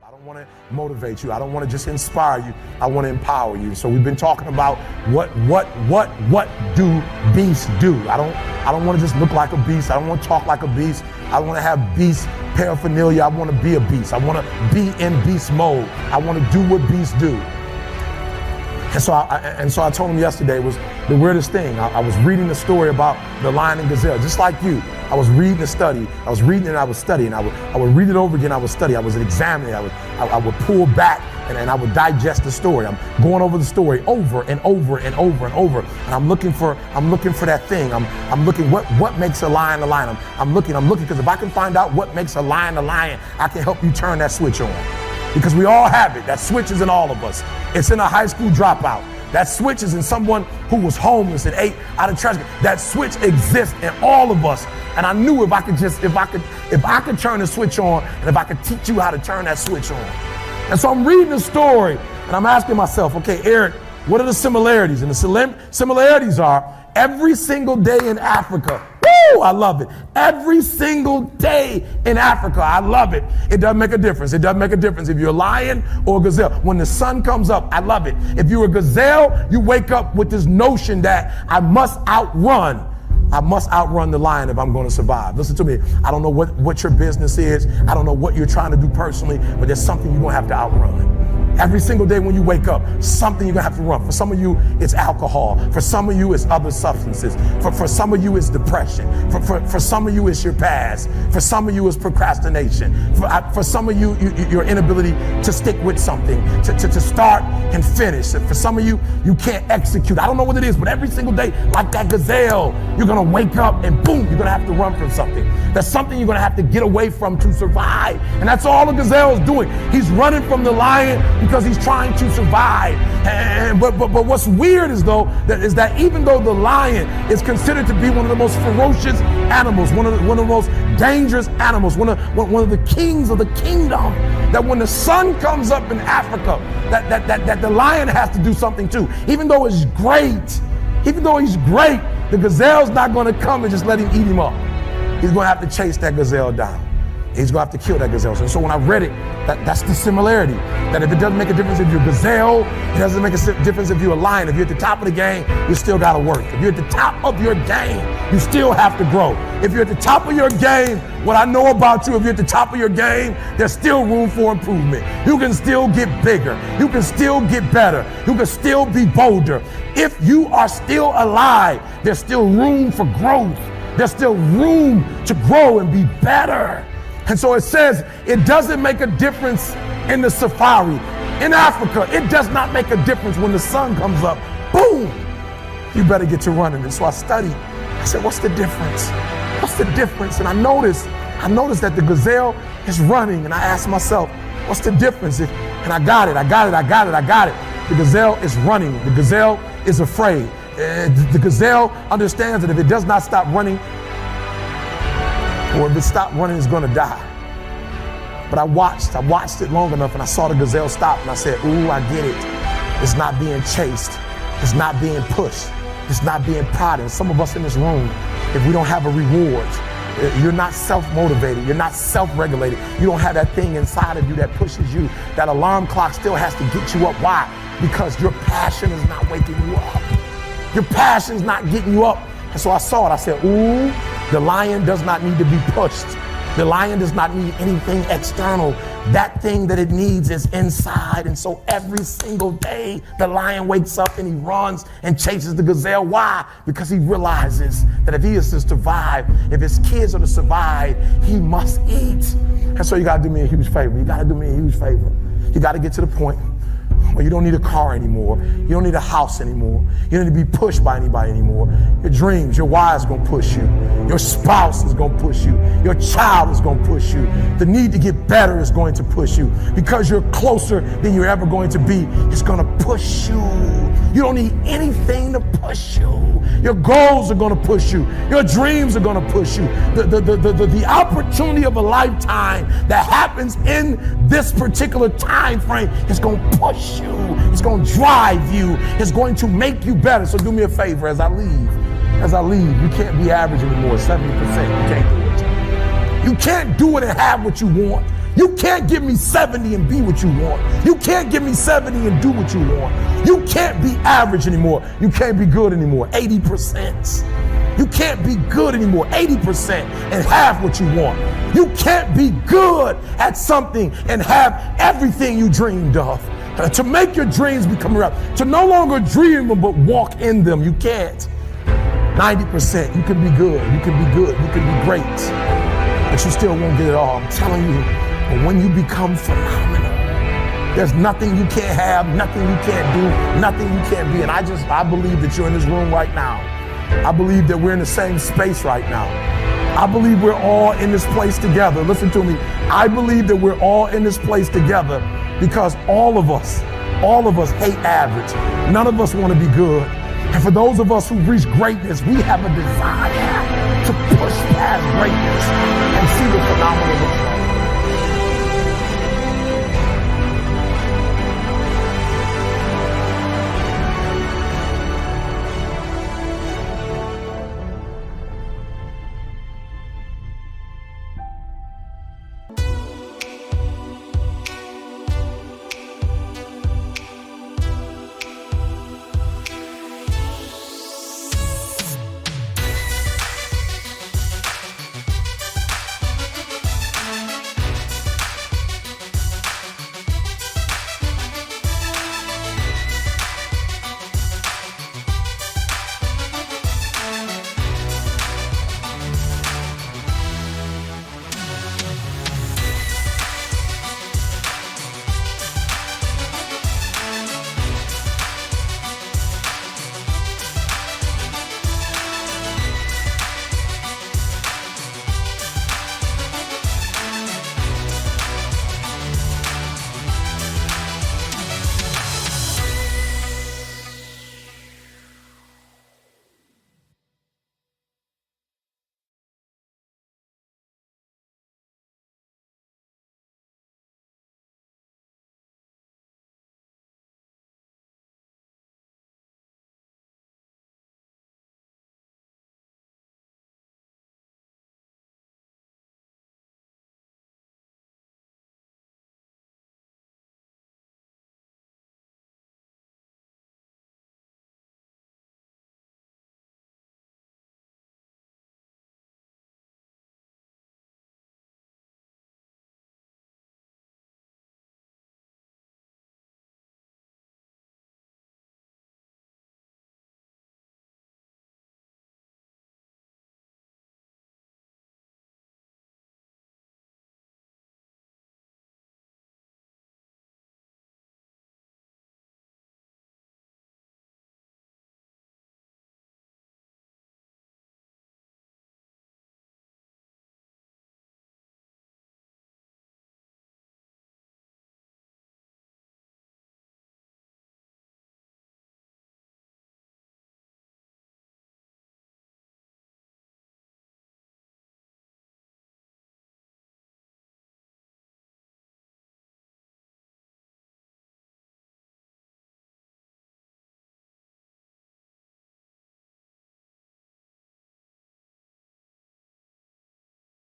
I don't want to motivate you. I don't want to just inspire you. I want to empower you. So we've been talking about what do beasts do? I don't want to just look like a beast. I don't want to talk like a beast. I want to have beast paraphernalia. I want to be a beast. I want to be in beast mode. I want to do what beasts do. And so I told him yesterday was the weirdest thing. I was reading a story about the lion and gazelle, just like you. I was reading a study. I was reading and I was studying. I would read it over again. I would study. I was examining. I would pull back and I would digest the story. I'm going over the story over and over and over and over. And I'm looking for that thing. I'm looking what makes a lion a lion. I'm looking because if I can find out what makes a lion, I can help you turn that switch on. Because we all have it. That switch is in all of us. It's in a high school dropout. That switch is in someone who was homeless and ate out of trash. That switch exists in all of us. And I knew if I could turn the switch on, and if I could teach you how to turn that switch on. And so I'm reading the story and I'm asking myself, okay, Eric, what are the similarities? And the similarities are every single day in Africa. Woo, I love it. Every single day in Africa, I love it. It doesn't make a difference. It doesn't make a difference if you're a lion or a gazelle. When the sun comes up, I love it. If you're a gazelle, you wake up with this notion that I must outrun the lion if I'm going to survive. Listen to me. I don't know what your business is. I don't know what you're trying to do personally, but there's something you're going to have to outrun. Every single day when you wake up, something you're gonna have to run. For some of you, it's alcohol. For some of you, it's other substances. For some of you, it's depression. For some of you, it's your past. For some of you, it's procrastination. For some of you, your inability to stick with something, to start and finish. For some of you, you can't execute. I don't know what it is, but every single day, like that gazelle, you're gonna wake up and boom, you're gonna have to run from something. That's something you're gonna have to get away from to survive. And that's all the gazelle is doing. He's running from the lion because he's trying to survive. But what's weird is that even though the lion is considered to be one of the most ferocious animals, one of the most dangerous animals, one of the kings of the kingdom, that when the sun comes up in Africa, that the lion has to do something too. Even though he's great, the gazelle's not going to come and just let him eat him up. He's going to have to chase that gazelle down. He's going to have to kill that gazelle. And so when I read it, that's the similarity. That if it doesn't make a difference if you're a gazelle, it doesn't make a difference if you're a lion. If you're at the top of the game, you still got to work. If you're at the top of your game, you still have to grow. If you're at the top of your game, what I know about you, if you're at the top of your game, there's still room for improvement. You can still get bigger. You can still get better. You can still be bolder. If you are still alive, there's still room for growth. There's still room to grow and be better. And so it says it doesn't make a difference in the safari. In Africa, it does not make a difference when the sun comes up. Boom! You better get to running. And so I studied. I said, what's the difference? What's the difference? And I noticed that the gazelle is running. And I asked myself, what's the difference? And I got it. The gazelle is running. The gazelle is afraid. The gazelle understands that if it does not stop running, or if it stopped running, it's going to die. But I watched it long enough and I saw the gazelle stop and I said, ooh, I get it. It's not being chased. It's not being pushed. It's not being prodded. Some of us in this room, if we don't have a reward, you're not self-motivated. You're not self-regulated. You don't have that thing inside of you that pushes you. That alarm clock still has to get you up. Why? Because your passion is not waking you up. Your passion's not getting you up. And so I saw it. I said, ooh, the lion does not need to be pushed. The lion does not need anything external. That thing that it needs is inside. And so every single day, the lion wakes up and he runs and chases the gazelle. Why? Because he realizes that if he is to survive, if his kids are to survive, he must eat. And so you got to do me a huge favor. You got to get to the point where you don't need a car anymore. You don't need a house anymore. You don't need to be pushed by anybody anymore. Your dreams, your wife is going to push you. Your spouse is going to push you. Your child is going to push you. The need to get better is going to push you. Because you're closer than you're ever going to be, it's going to push you. You don't need anything to push you. Your goals are going to push you. Your dreams are going to push you. The opportunity of a lifetime that happens in this particular time frame is going to push you. It's going to drive you. It's going to make you better. So do me a favor as I leave. You can't be average anymore, 70%. You can't do it. You can't do it and have what you want. You can't give me 70 and be what you want. You can't give me 70 and do what you want. You can't be average anymore. You can't be good anymore. 80%. You can't be good anymore. 80% and have what you want. You can't be good at something and have everything you dreamed of. To make your dreams become real. To no longer dream them but walk in them. You can't. 90%. You can be good. You can be good. You can be great. But you still won't get it all. I'm telling you. But when you become phenomenal, there's nothing you can't have, nothing you can't do, nothing you can't be. And I believe that you're in this room right now. I believe that we're in the same space right now. I believe we're all in this place together. Listen to me. I believe that we're all in this place together because all of us hate average. None of us want to be good. And for those of us who reach greatness, we have a desire to push past greatness and see what phenomenal looks like.